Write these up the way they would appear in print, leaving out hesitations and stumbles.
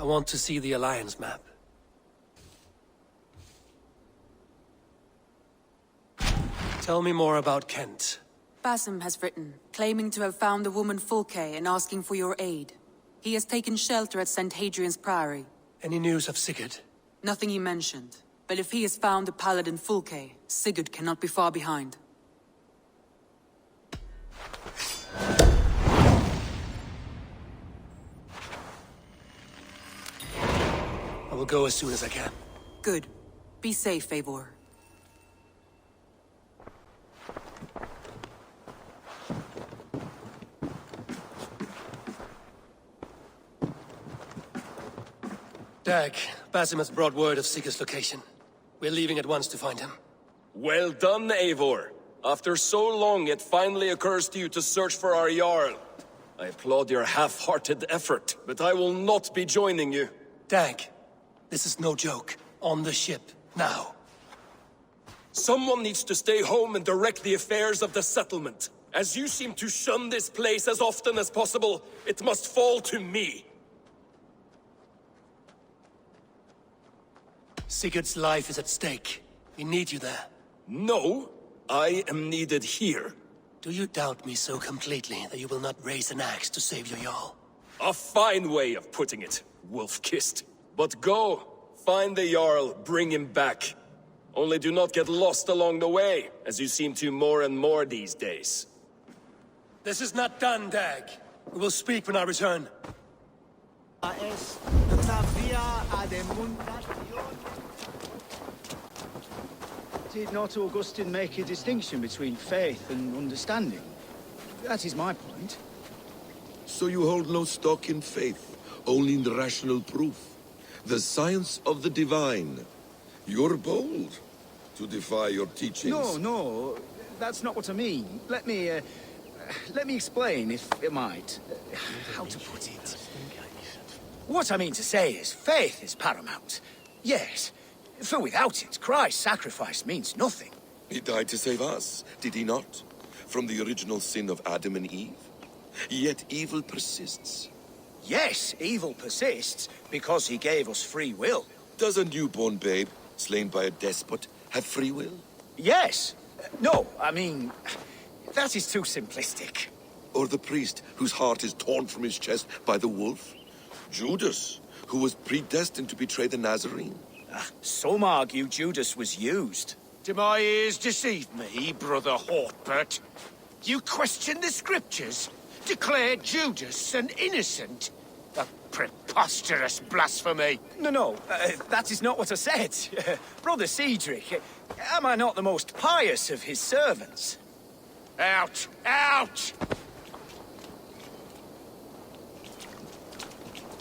I want to see the Alliance map. Tell me more about Kent. Basim has written, claiming to have found the woman Fulke and asking for your aid. He has taken shelter at St. Hadrian's Priory. Any news of Sigurd? Nothing he mentioned. But if he has found the paladin Fulke, Sigurd cannot be far behind. I will go as soon as I can. Good. Be safe, Eivor. Dag, Basim has brought word of Sigurd's location. We're leaving at once to find him. Well done, Eivor. After so long, it finally occurs to you to search for our Jarl. I applaud your half-hearted effort, but I will not be joining you. Dag, this is no joke. On the ship, now. Someone needs to stay home and direct the affairs of the settlement. As you seem to shun this place as often as possible, it must fall to me. Sigurd's life is at stake. We need you there. No, I am needed here. Do you doubt me so completely that you will not raise an axe to save your Jarl? A fine way of putting it, wolf-kissed. But go, find the Jarl, bring him back. Only do not get lost along the way, as you seem to more and more these days. This is not done, Dag. We will speak when I return. Did not Augustine make a distinction between faith and understanding? That is my point. So you hold no stock in faith, only in the rational proof. The science of the divine. You're bold to defy your teachings. No, that's not what I mean. Let me explain, if I might. How to put it? What I mean to say is, faith is paramount. Yes, for without it, Christ's sacrifice means nothing. He died to save us, did he not? From the original sin of Adam and Eve? Yet evil persists. Yes, evil persists, because he gave us free will. Does a newborn babe, slain by a despot, have free will? Yes. No, I mean, that is too simplistic. Or the priest whose heart is torn from his chest by the wolf? Judas, who was predestined to betray the Nazarene? Some argue Judas was used. Do my ears deceive me, Brother Hortbert? You question the scriptures? Declare Judas an innocent? A preposterous blasphemy! No, that is not what I said. Brother Cedric, am I not the most pious of his servants? Out! Out!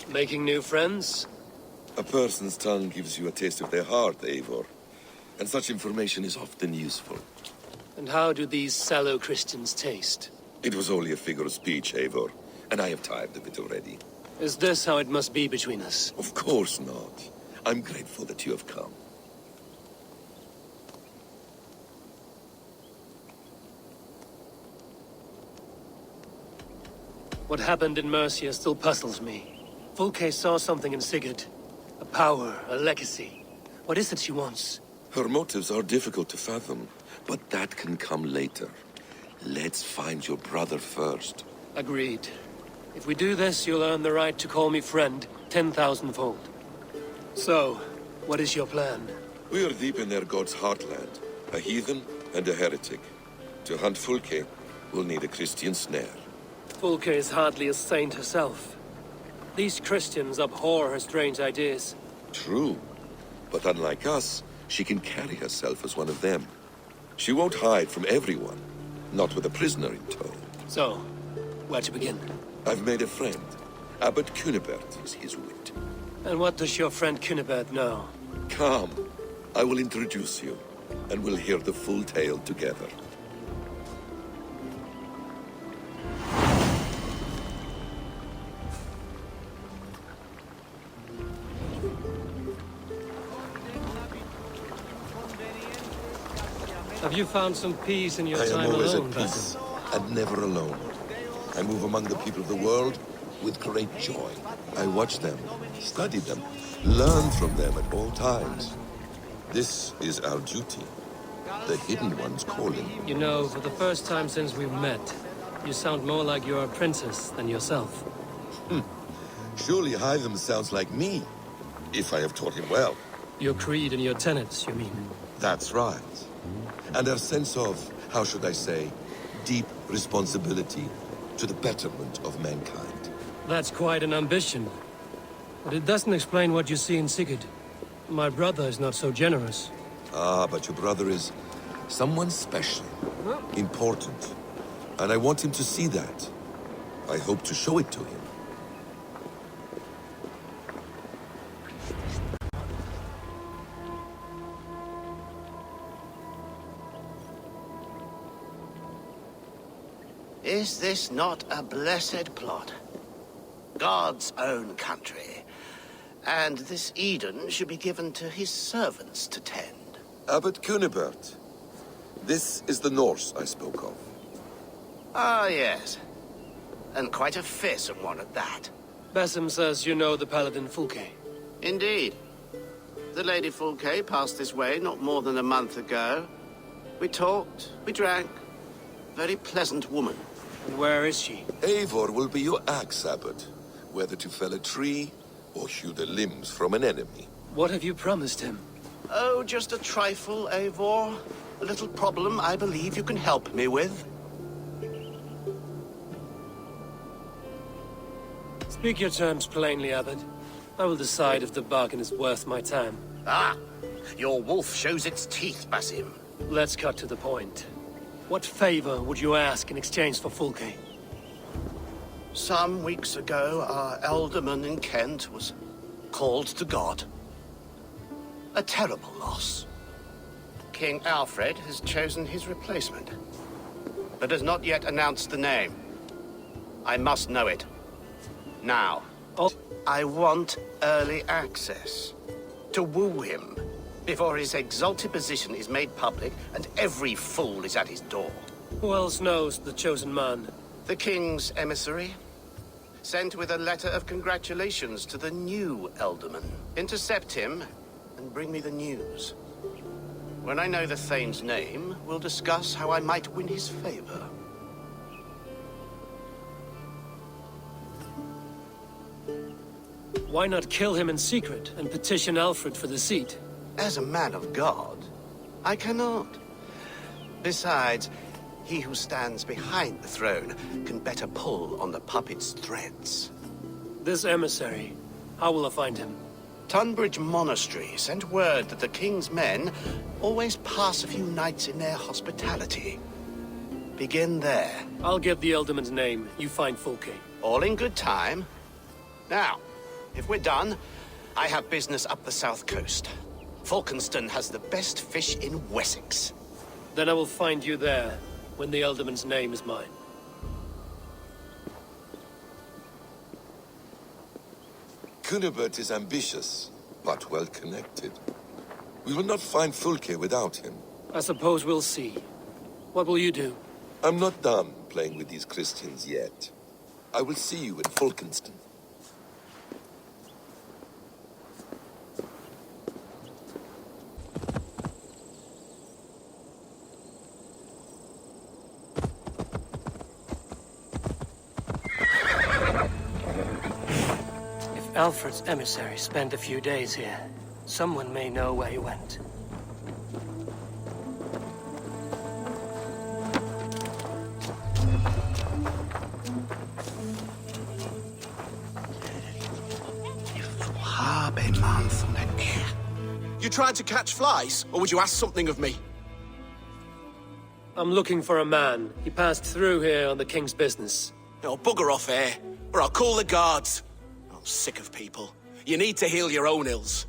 Making new friends? A person's tongue gives you a taste of their heart, Eivor. And such information is often useful. And how do these sallow Christians taste? It was only a figure of speech, Eivor, and I have tired of it already. Is this how it must be between us? Of course not. I'm grateful that you have come. What happened in Mercia still puzzles me. Fulke saw something in Sigurd. A power, a legacy. What is it she wants? Her motives are difficult to fathom, but that can come later. Let's find your brother first. Agreed. If we do this, you'll earn the right to call me friend 10,000-fold. So, what is your plan? We are deep in their god's heartland. A heathen and a heretic. To hunt Fulke, we'll need a Christian snare. Fulke is hardly a saint herself. These Christians abhor her strange ideas. True. But unlike us, she can carry herself as one of them. She won't hide from everyone. Not with a prisoner in tow. So, where to begin? I've made a friend. Abbot Cunibert is his wit. And what does your friend Cunibert know? Come. I will introduce you, and we'll hear the full tale together. Have you found some peace in your I time am always alone, at peace, Basim? and never alone. I move among the people of the world, with great joy. I watch them, study them, learn from them at all times. This is our duty. The Hidden One's calling. You know, for the first time since we've met, you sound more like your apprentice than yourself. Surely Hytham sounds like me, if I have taught him well. Your creed and your tenets, you mean? That's right. And our sense of, how should I say, deep responsibility to the betterment of mankind. That's quite an ambition. But it doesn't explain what you see in Sigurd. My brother is not so generous. Ah, but your brother is someone special, important. And I want him to see that. I hope to show it to him. Is this not a blessed plot? God's own country. And this Eden should be given to his servants to tend. Abbot Kunibert. This is the Norse I spoke of. Ah, yes. And quite a fearsome one at that. Basim says you know the paladin Fulke. Indeed. The Lady Fulke passed this way not more than a month ago. We talked, we drank. Very pleasant woman. And where is she? Eivor will be your axe, Abbot. Whether to fell a tree or hew the limbs from an enemy. What have you promised him? Oh, just a trifle, Eivor. A little problem I believe you can help me with. Speak your terms plainly, Abbot. I will decide if the bargain is worth my time. Ah, your wolf shows its teeth, Basim. Let's cut to the point. What favor would you ask in exchange for Fulke? Some weeks ago, our alderman in Kent was called to God. A terrible loss. King Alfred has chosen his replacement, but has not yet announced the name. I must know it. Now. Oh. I want early access. To woo him, before his exalted position is made public and every fool is at his door. Who else knows the chosen man? The king's emissary, sent with a letter of congratulations to the new Alderman. Intercept him and bring me the news. When I know the Thane's name, we'll discuss how I might win his favor. Why not kill him in secret and petition Alfred for the seat? As a man of God, I cannot. Besides, he who stands behind the throne can better pull on the puppet's threads. This emissary, how will I find him? Tunbridge Monastery sent word that the king's men always pass a few nights in their hospitality. Begin there. I'll get the Elderman's name. You find Fulke. All in good time. Now, if we're done, I have business up the south coast. Falkenston has the best fish in Wessex. Then I will find you there, when the Elderman's name is mine. Kunibert is ambitious, but well-connected. We will not find Fulke without him. I suppose we'll see. What will you do? I'm not done playing with these Christians yet. I will see you in Falkenston. Alfred's emissary spent a few days here. Someone may know where he went. You tried to catch flies, or would you ask something of me? I'm looking for a man. He passed through here on the king's business. No, bugger off here, or I'll call the guards. I'm sick of people. You need to heal your own ills.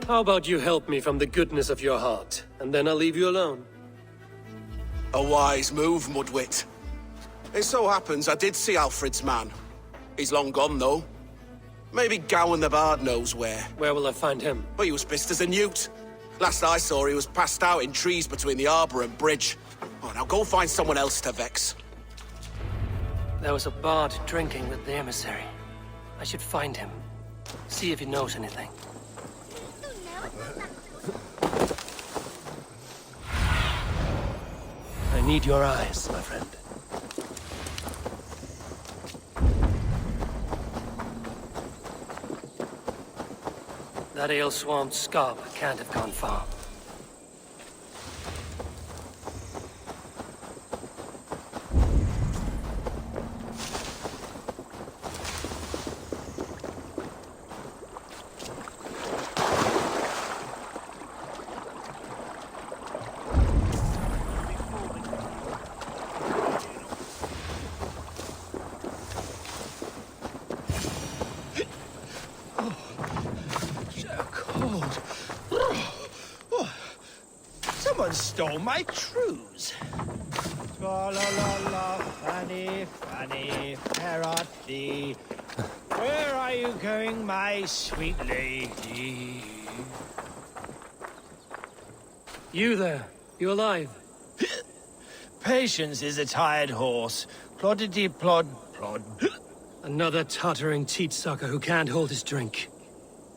How about you help me from the goodness of your heart, and then I'll leave you alone? A wise move, Mudwit. It so happens I did see Alfred's man. He's long gone, though. Maybe Gowan the Bard knows where. Where will I find him? But he was pissed as a newt. Last I saw, he was passed out in trees between the arbor and bridge. Oh, now go find someone else to vex. There was a bard drinking with the emissary. I should find him. See if he knows anything. I need your eyes, my friend. That ale-swamped scab can't have gone far. Someone stole my trews. La la la la, Fanny, Fanny, where art thee? Where are you going, my sweet lady? You there? You alive? Patience is a tired horse. Ploddity plod plod. Another tottering teat-sucker who can't hold his drink.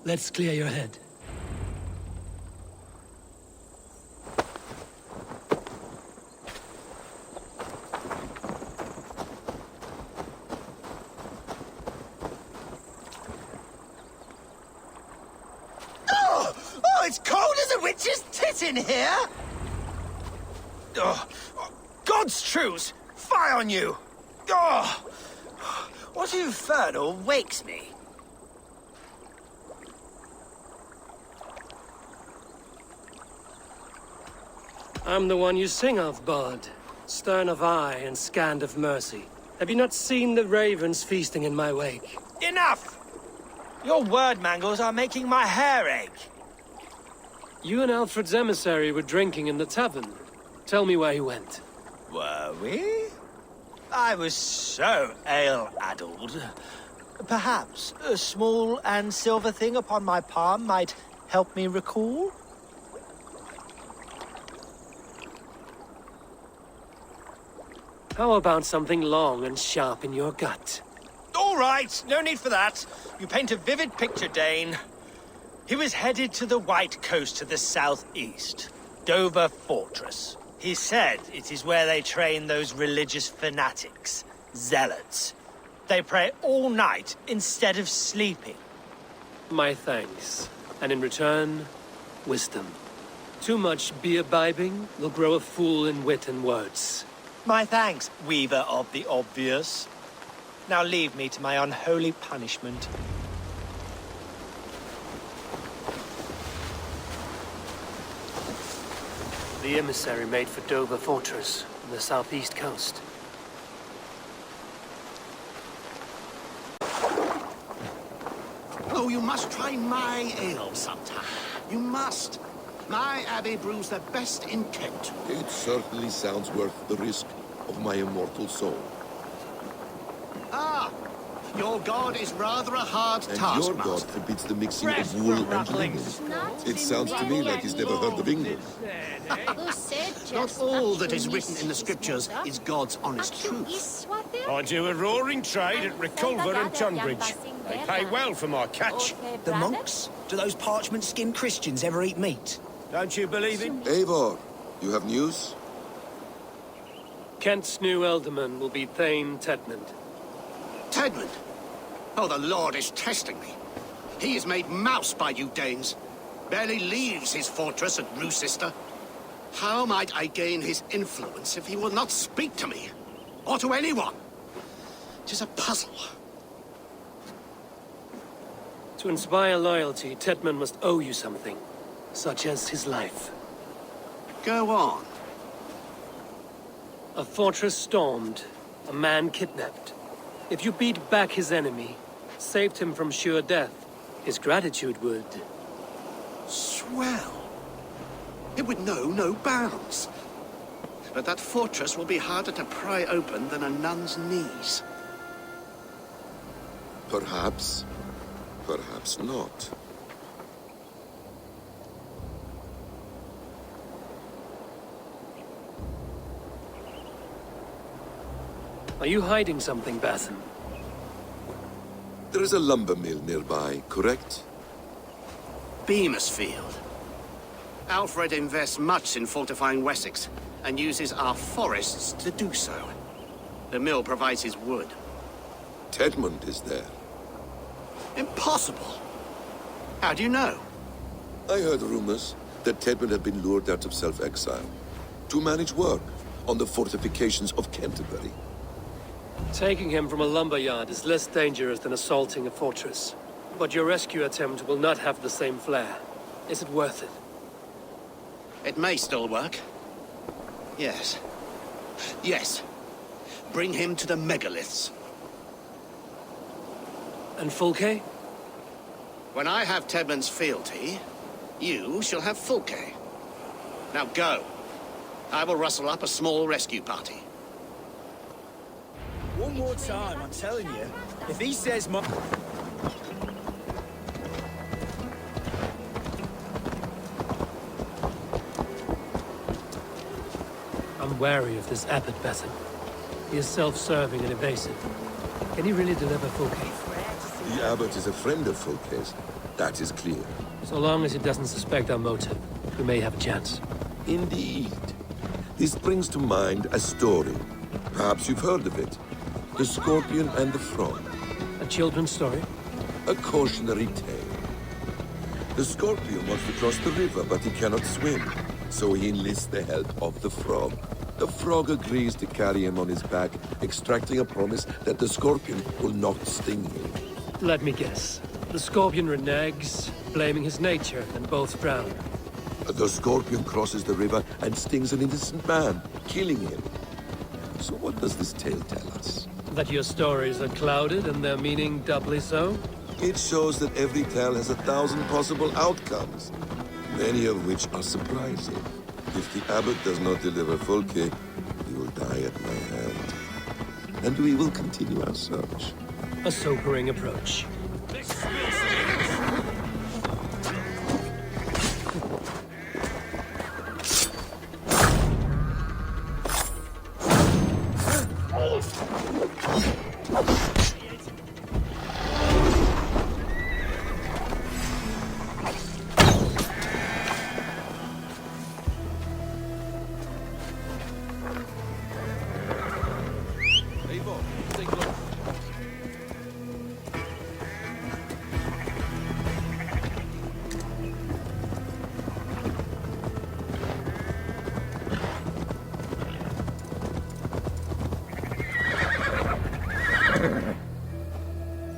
Let's clear your head. Oh, it's cold as a witch's tit in here! Oh, God's truce! Fie on you! Oh, what infernal wakes me? I'm the one you sing of, Bard. Stern of eye and scant of mercy. Have you not seen the ravens feasting in my wake? Enough! Your word mangles are making my hair ache. You and Alfred's emissary were drinking in the tavern. Tell me where he went. Were we? I was so ale-addled. Perhaps a small and silver thing upon my palm might help me recall? How about something long and sharp in your gut? All right, no need for that. You paint a vivid picture, Dane. He was headed to the White Coast to the southeast, Dover Fortress. He said it is where they train those religious fanatics, zealots. They pray all night instead of sleeping. My thanks. And in return, wisdom. Too much beer-bibbing will grow a fool in wit and words. My thanks, Weaver of the Obvious. Now leave me to my unholy punishment. The emissary made for Dover Fortress on the southeast coast. Oh, you must try my ale sometime. You must. My abbey brews the best in Kent. It certainly sounds worth the risk of my immortal soul. Ah, your god is rather a hard And your god taskmaster. forbids the mixing Rest of wool for and rattlings. linen. It sounds to me like he's never heard of England. Not all that is written in the scriptures is God's honest truth. I do a roaring trade at Reculver and Tunbridge. They pay well for my catch. The monks? Do those parchment-skinned Christians ever eat meat? Don't you believe it? Eivor, you have news? Kent's new ealdorman will be Thane Tedmund. Tedmund? Oh, the Lord is testing me. He is made mouse by you Danes. Barely leaves his fortress at Roosister. How might I gain his influence if he will not speak to me? Or to anyone? 'Tis a puzzle. To inspire loyalty, Tedmund must owe you something, such as his life. Go on. A fortress stormed, a man kidnapped. If you beat back his enemy, saved him from sure death, his gratitude would... Swell. It would know no bounds. But that fortress will be harder to pry open than a nun's knees. Perhaps. Perhaps not. Are you hiding something, Bathen? There is a lumber mill nearby, correct? Beamisfield. Alfred invests much in fortifying Wessex, and uses our forests to do so. The mill provides his wood. Tedmund is there. Impossible! How do you know? I heard rumors that Tedmund had been lured out of self-exile to manage work on the fortifications of Canterbury. Taking him from a lumberyard is less dangerous than assaulting a fortress. But your rescue attempt will not have the same flair. Is it worth it? It may still work. Yes. Yes. Bring him to the megaliths. And Fulke? When I have Tedmund's fealty, you shall have Fulke. Now go. I will rustle up a small rescue party. One more time, I'm telling you. If he says my... I'm wary of this Abbot, Bathen. He is self-serving and evasive. Can he really deliver Fulke? The Abbot is a friend of Fulke's. That is clear. So long as he doesn't suspect our motive, we may have a chance. Indeed. This brings to mind a story. Perhaps you've heard of it. The Scorpion and the Frog. A children's story? A cautionary tale. The Scorpion wants to cross the river, but he cannot swim. So he enlists the help of the Frog. The Frog agrees to carry him on his back, extracting a promise that the Scorpion will not sting him. Let me guess. The Scorpion reneges, blaming his nature, and both drown. The Scorpion crosses the river and stings an innocent man, killing him. So what does this tale tell us? That your stories are clouded and their meaning doubly so? It shows that every tale has 1,000 possible outcomes, many of which are surprising. If the Abbot does not deliver Fulke, he will die at my hand. And we will continue our search. A sobering approach.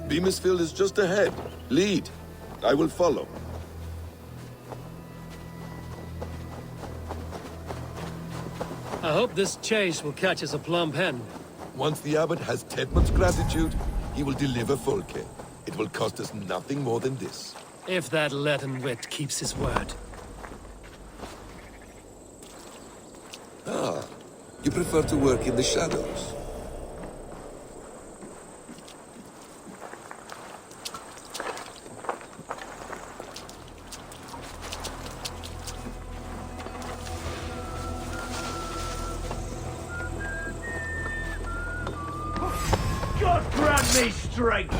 Beamisfield is just ahead. Lead. I will follow. I hope this chase will catch us a plump hen. Once the Abbot has Tedmund's gratitude, he will deliver Fulke. It will cost us nothing more than this. If that leaden wit keeps his word. Ah, you prefer to work in the shadows. God grant me strength!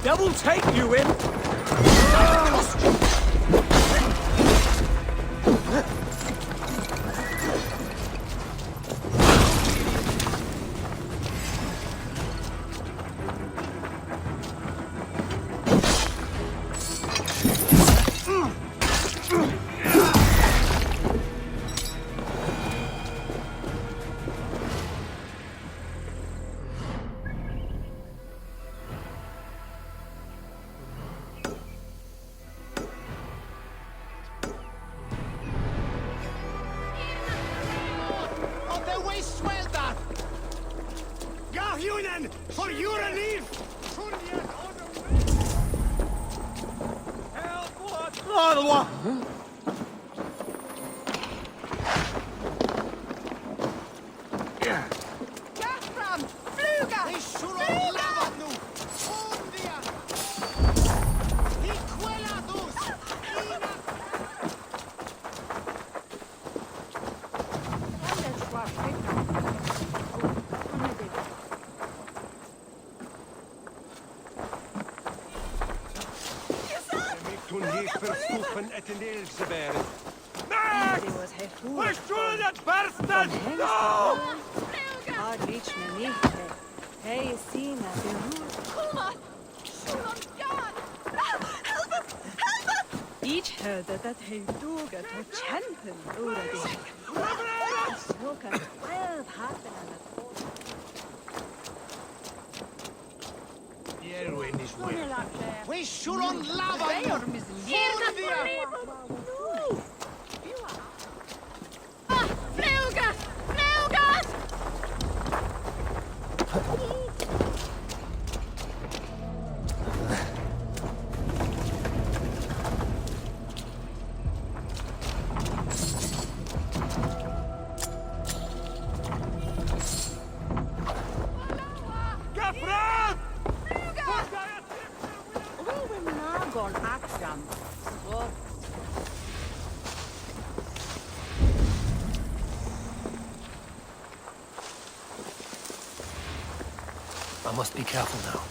Devil take you in! man! For your relief! Ich hörde, dass hij doge tot champion oder dich. Smoker 12 happen aan het voort. We shoot on lava! Vleuga! Vleuga! I must be careful now.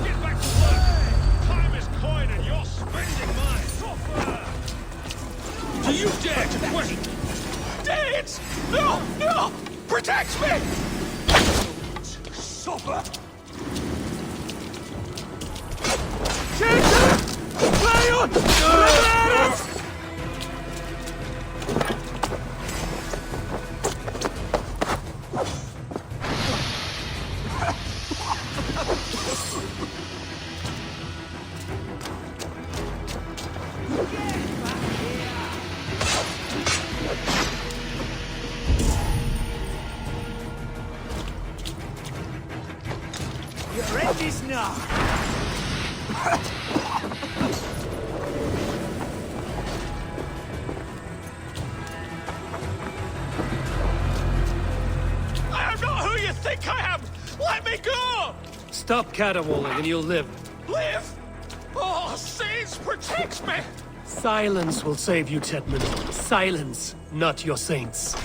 Get back to work! Time is coin and you're spending mine! Do you dare to question? Dance! No! No! Protect me! Suffer! You're ready now! I am not who you think I am! Let me go! Stop caterwauling and you'll live. Live! Oh, saints, protect me! Silence will save you, Chetman. Silence, not your saints.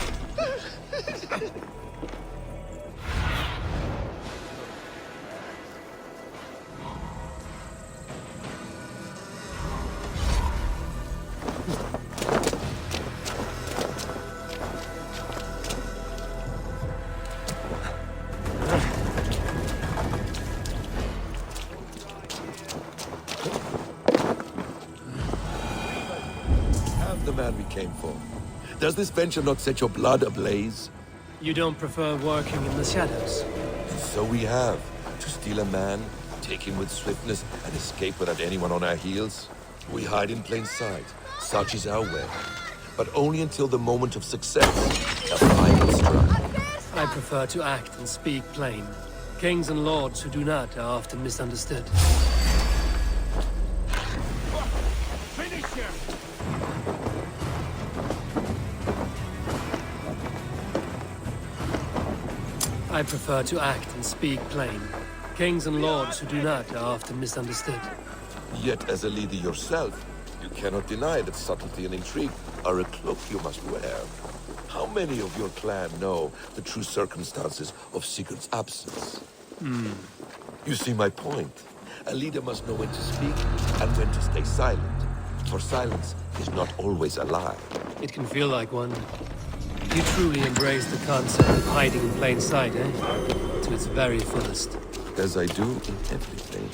The man we came for. Does this venture not set your blood ablaze? You don't prefer working in the shadows? And so we have. To steal a man, take him with swiftness, and escape without anyone on our heels? We hide in plain sight. Such is our way. But only until the moment of success. A final strike. I prefer to act and speak plain. Kings and lords who do not are often misunderstood. Finish him! I prefer to act and speak plain. Kings and lords who do not are often misunderstood. Yet, as a leader yourself, you cannot deny that subtlety and intrigue are a cloak you must wear. How many of your clan know the true circumstances of Sigurd's absence? You see my point. A leader must know when to speak and when to stay silent. For silence is not always a lie. It can feel like one. You truly embrace the concept of hiding in plain sight, eh? To its very fullest. As I do in everything.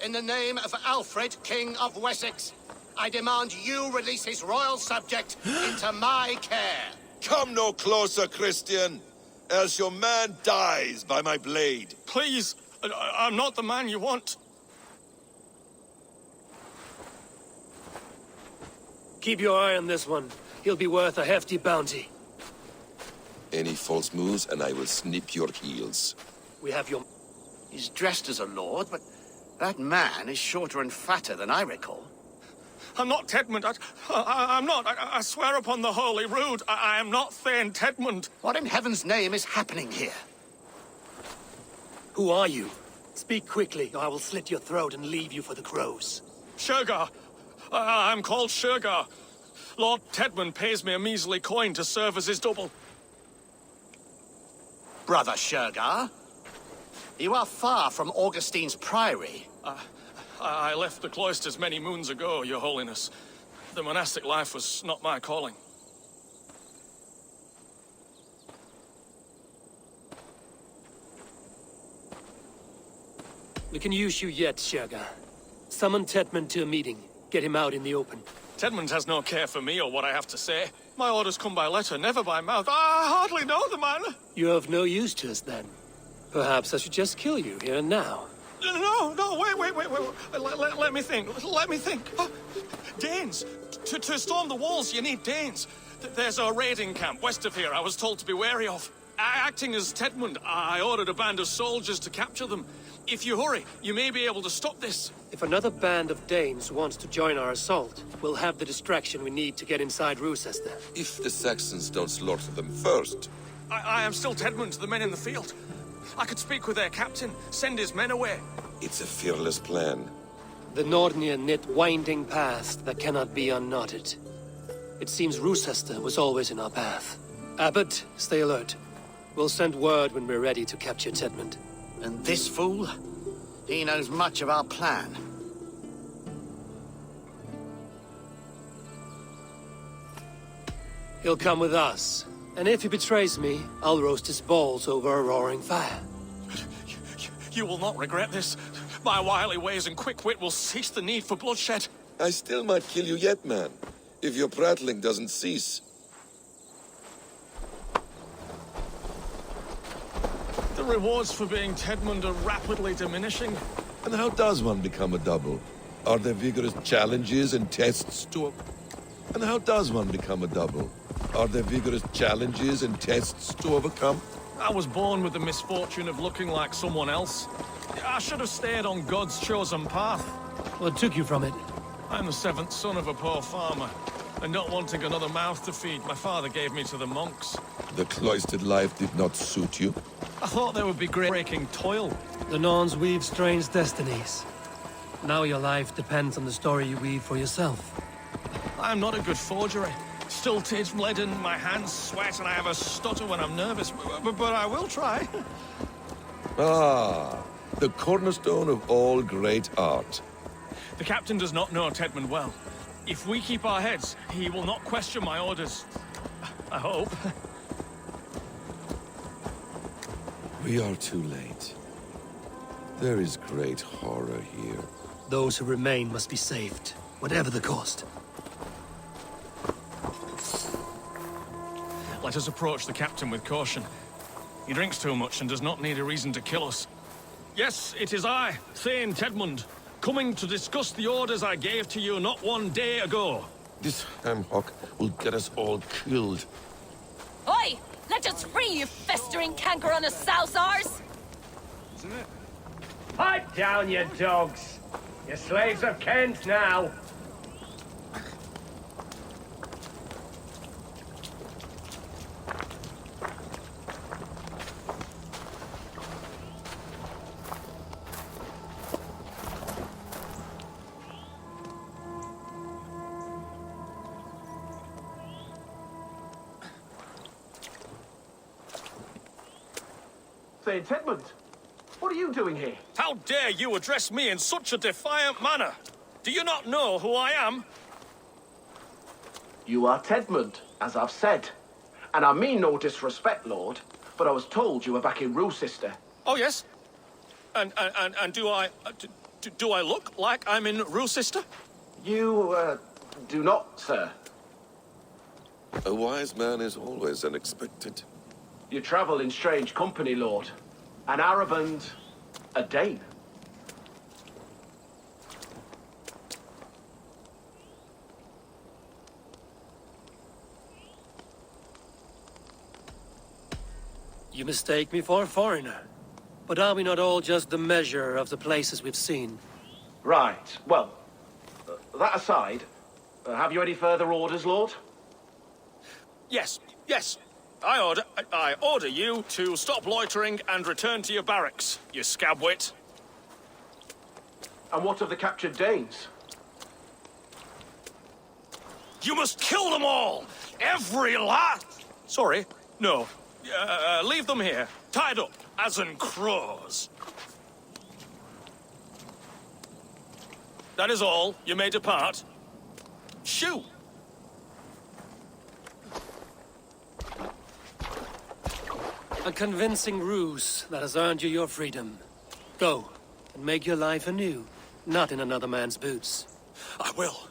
In the name of Alfred, King of Wessex, I demand you release his royal subject into my care. Come no closer, Christian, else your man dies by my blade. Please, I'm not the man you want. Keep your eye on this one. He'll be worth a hefty bounty. Any false moves, and I will snip your heels. We have your... He's dressed as a lord, but that man is shorter and fatter than I recall. I'm not Tedmund. I'm not. I swear upon the Holy Rood, I am not Thane Tedmund. What in heaven's name is happening here? Who are you? Speak quickly, or I will slit your throat and leave you for the crows. Shergar. I'm called Shergar. Lord Tedmund pays me a measly coin to serve as his double. Brother Shergar, you are far from Augustine's priory. I left the cloisters many moons ago, Your Holiness. The monastic life was not my calling. We can use you yet, Shergar. Summon Tedmund to a meeting. Get him out in the open. Tedmund has no care for me or what I have to say. My orders come by letter, never by mouth. I hardly know the man. You're of no use to us, then. Perhaps I should just kill you here and now. No, wait. Let me think. Danes. To storm the walls, you need Danes. There's a raiding camp west of here I was told to be wary of. Acting as Tedmund, I ordered a band of soldiers to capture them. If you hurry, you may be able to stop this. If another band of Danes wants to join our assault, we'll have the distraction we need to get inside Rochester. If the Saxons don't slaughter them first. I am still Tedmund to the men in the field. I could speak with their captain, send his men away. It's a fearless plan. The Nordnir knit winding paths that cannot be unknotted. It seems Rochester was always in our path. Abbot, stay alert. We'll send word when we're ready to capture Tedmund. And this fool? He knows much of our plan. He'll come with us. And if he betrays me, I'll roast his balls over a roaring fire. You will not regret this. My wily ways and quick wit will cease the need for bloodshed. I still might kill you yet, man. If your prattling doesn't cease. The rewards for being Tedmund are rapidly diminishing. And how does one become a double? Are there vigorous challenges and tests to... And how does one become a double? Are there vigorous challenges and tests to overcome? I was born with the misfortune of looking like someone else. I should have stayed on God's chosen path. What took you from it? I'm the seventh son of a poor farmer, and not wanting another mouth to feed, my father gave me to the monks. The cloistered life did not suit you? I thought there would be breaking toil. The Norns weave strange destinies. Now your life depends on the story you weave for yourself. I'm not a good forgery. Stilted, leaden, my hands sweat, and I have a stutter when I'm nervous, but I will try. Ah, the cornerstone of all great art. The captain does not know Tedmund well. If we keep our heads, he will not question my orders. I hope. We are too late. There is great horror here. Those who remain must be saved, whatever the cost. Let us approach the captain with caution. He drinks too much and does not need a reason to kill us. Yes, it is I, Thane Tedmund, coming to discuss the orders I gave to you not one day ago. This hamhock will get us all killed. Oi! Let us free, you festering canker on a sousars! Pipe down, you dogs! Your slaves of Kent now! Thane Tedmund, what are you doing here? How dare you address me in such a defiant manner? Do you not know who I am? You are Tedmund, as I've said. And I mean no disrespect, Lord, but I was told you were back in Rochester. Oh, yes? And do Do I look like I'm in Rochester? You, do not, sir. A wise man is always unexpected. You travel in strange company, Lord. An Arab and a Dane. You mistake me for a foreigner. But are we not all just the measure of the places we've seen? Right. Well, that aside, have you any further orders, Lord? Yes. I order you to stop loitering and return to your barracks, you scabwit. And what of the captured Danes? You must kill them all! Every last... Sorry, no. Leave them here, tied up, as in crows. That is all. You may depart. Shoo! A convincing ruse that has earned you your freedom. Go, and make your life anew, not in another man's boots. I will.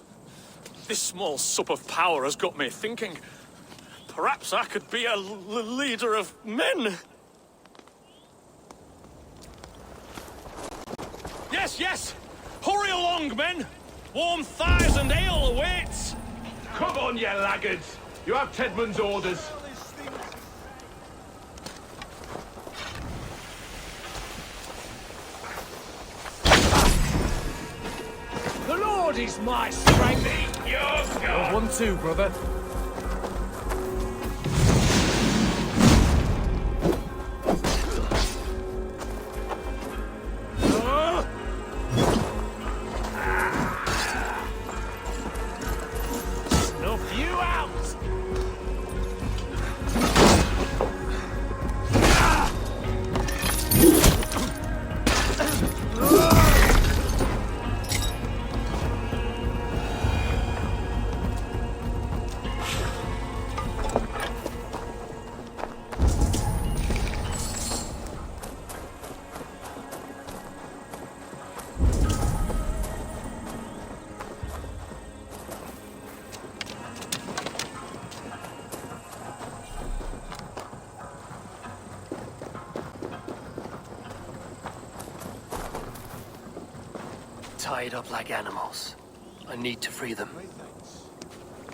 This small sup of power has got me thinking. Perhaps I could be a leader of men. Yes! Hurry along, men! Warm thighs and ale awaits! Come on, you laggards! You have Tedmund's orders. The Lord is my strength! Your God! One, two, brother. Snuff you out! Tied up like animals. I need to free them.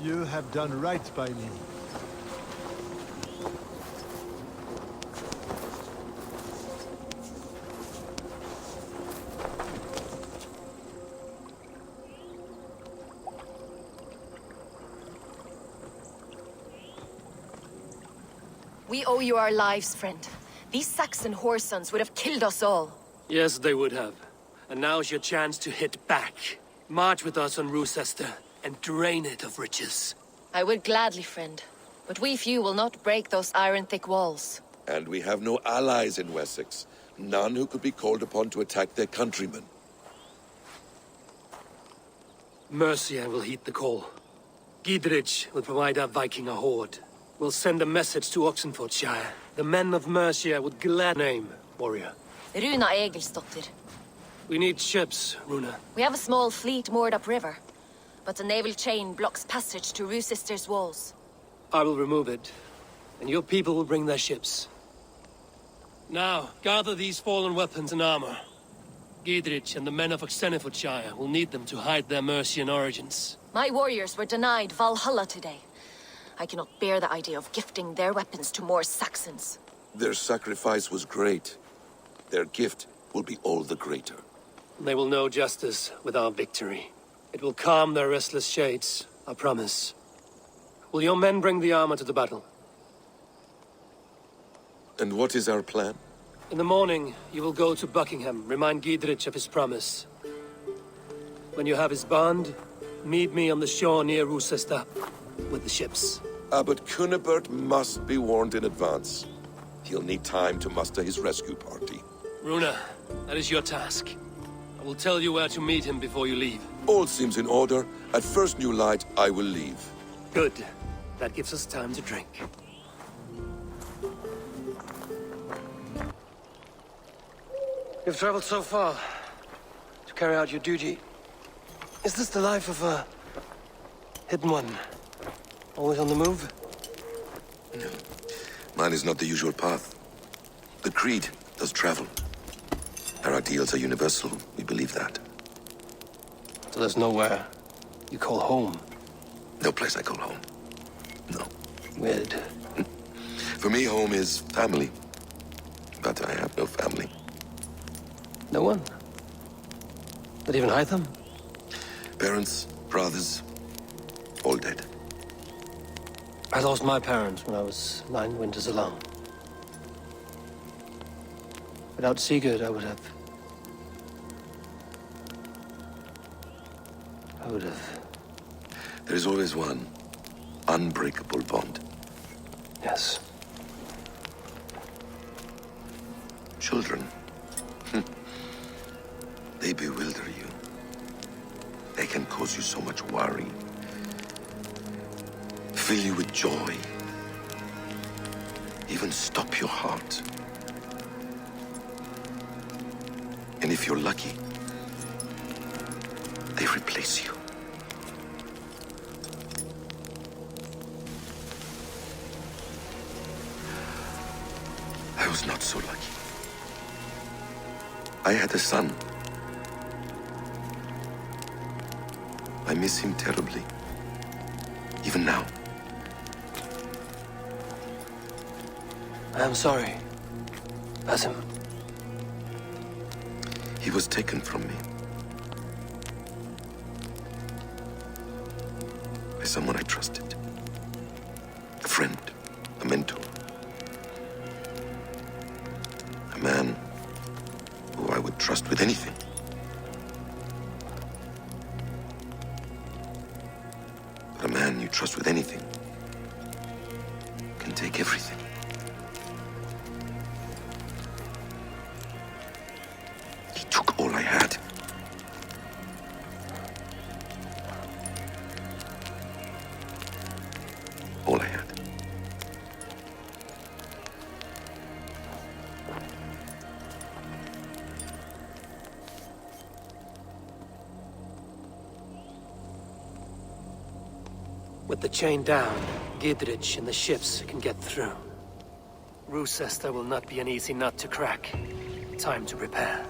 You have done right by me. We owe you our lives, friend. These Saxon whoresons would have killed us all. Yes, they would have. And now's your chance to hit back. March with us on Rochester and drain it of riches. I would gladly, friend. But we few will not break those iron-thick walls. And we have no allies in Wessex. None who could be called upon to attack their countrymen. Mercia will heed the call. Gidrich will provide our Viking a horde. We'll send a message to Oxenfordshire. The men of Mercia would glad name, warrior. Runa Egilsdotter. We need ships, Runa. We have a small fleet moored upriver, but the naval chain blocks passage to Rochester's walls. I will remove it, and your people will bring their ships. Now, gather these fallen weapons and armor. Gidrich and the men of Oxenfordshire will need them to hide their Mercian origins. My warriors were denied Valhalla today. I cannot bear the idea of gifting their weapons to more Saxons. Their sacrifice was great. Their gift will be all the greater. They will know justice with our victory. It will calm their restless shades, I promise. Will your men bring the armor to the battle? And what is our plan? In the morning, you will go to Buckingham, remind Gidrich of his promise. When you have his bond, meet me on the shore near Rochester with the ships. Abbot Cunibert must be warned in advance. He'll need time to muster his rescue party. Runa, that is your task. I will tell you where to meet him before you leave. All seems in order. At first new light, I will leave. Good. That gives us time to drink. You've traveled so far. To carry out your duty. Is this the life of a hidden one? Always on the move? No. Mine is not the usual path. The Creed does travel. Our ideals are universal. We believe that. So there's nowhere you call home? No place I call home. No. Weird. For me, home is family. But I have no family. No one? Not even Hytham? Parents, brothers, all dead. I lost my parents when I was 9 winters alone. Without Sigurd, I would have... There is always one unbreakable bond. Yes. Children. They bewilder you. They can cause you so much worry. Fill you with joy. Even stop your heart. And if you're lucky, they replace you. I was not so lucky. I had a son. I miss him terribly. Even now. I am sorry. Basim. He was taken from me. By someone I trusted. A friend. A mentor. A man who I would trust with anything. But a man you trust with anything can take everything. He took all I had. All I had. With the chain down, Gidrich and the ships can get through. Roosester will not be an easy nut to crack. Time to prepare.